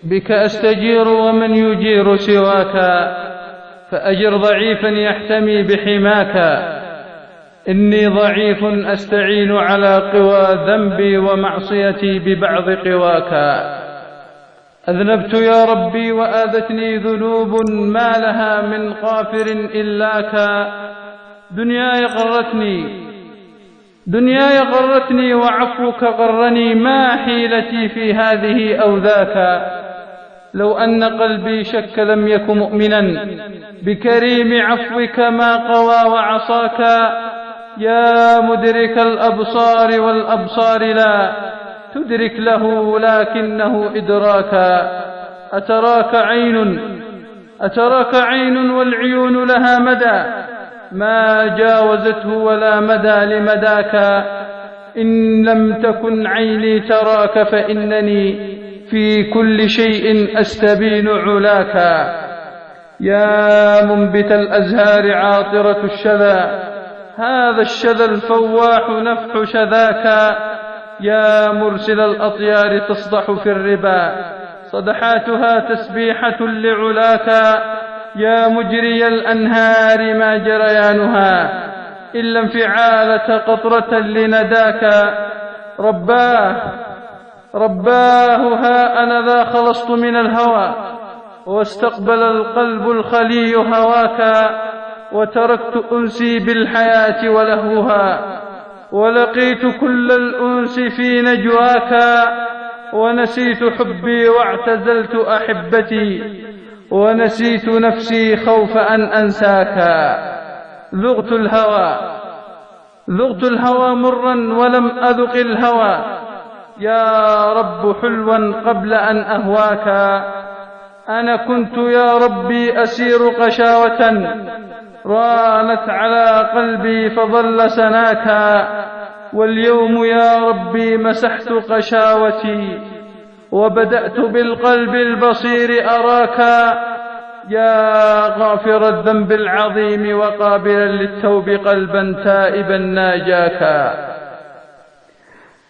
بك أستجير ومن يجير سواك، فأجر ضعيفا يحتمي بحماك. إني ضعيف أستعين على قوى ذنبي ومعصيتي ببعض قواك. أذنبت يا ربي وآذتني ذنوب ما لها من غافر إلاك. دنياي غرتني وعفوك غرني، ما حيلتي في هذه أو ذاك. لو أن قلبي شك لم يك مؤمنا بكريم عفوك ما قوى وعصاك. يا مدرك الأبصار والأبصار لا تدرك له لكنه إدراكا. أتراك عين والعيون لها مدى ما جاوزته ولا مدى لمداك. إن لم تكن عيني تراك فإنني في كل شيء أستبين علاك. يا منبت الأزهار عاطرة الشذا، هذا الشذا الفواح نفح شذاك. يا مرسل الأطيار تصدح في الربا، صدحاتها تسبيحة لعلاك. يا مجري الأنهار ما جريانها إلا انفعالة قطرة لنداك. رباه ها أنا ذا خلصت من الهوى، واستقبل القلب الخلي هواك. وتركت أنسي بالحياة ولهوها، ولقيت كل الأنس في نجواك. ونسيت حبي واعتزلت أحبتي، ونسيت نفسي خوف أن أنساك. ذقت الهوى مرا ولم أذق الهوى، يا رب حلوا قبل أن أهواك. أنا كنت يا ربي أسير قشاوة رانت على قلبي فظل سناك. واليوم يا ربي مسحت قشاوتي، وبدأت بالقلب البصير أراك. يا غافر الذنب العظيم وقابلا للتوب قلبا تائبا ناجاك.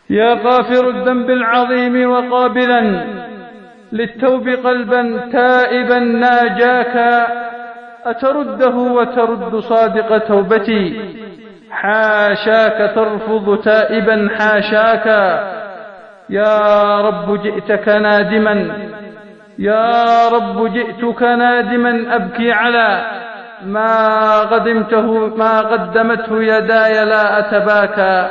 يا غافر الذنب العظيم وقابلا للتوب قلبا تائبا ناجاك. أترده وترد صادق توبتي، حاشاك ترفض تائبا حاشاك. يا رب جئتك جئتك نادما أبكي على ما قدمته يداي لا أتباكى.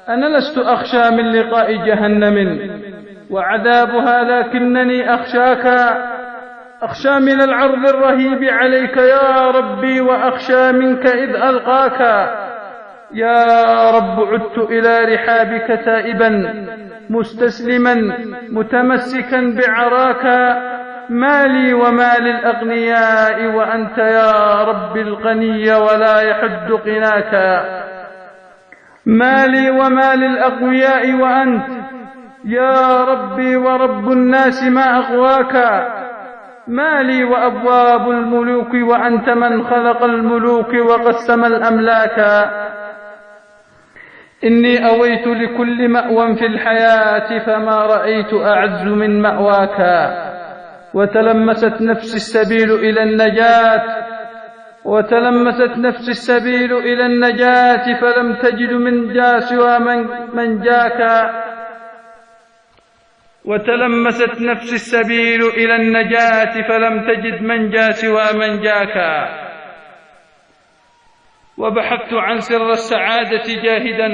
أنا لست أخشى من لقاء جهنم وعذابها، لكنني أخشى من العرض الرهيب عليك يا ربي، وأخشى منك إذ ألقاك. يا رب عدت إلى رحابك تائبا مستسلما متمسكا بعراك. مالي ومال الأغنياء وأنت يا رب الغني ولا يحد غناك. مالي ومال الأقوياء وأنت يا ربي ورب الناس ما أغواك. مالي وأبواب الملوك وأنت من خلق الملوك وقسم الأملاك. إني أويت لكل مأوى في الحياة فما رأيت أعز من مأواك. وتلمست نفسي السبيل إلى النجاة فلم تجد من جا سوى من جاك. وتلمست نفسي السبيل إلى النجاة فلم تجد من جا سوى من جاك. وبحثت عن سر السعادة جاهدا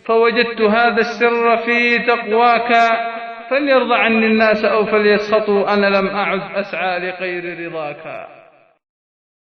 فوجدت هذا السر في تقواك. فليرضى عني الناس أو فليسخطوا، أنا لم أعد أسعى لغير رضاك.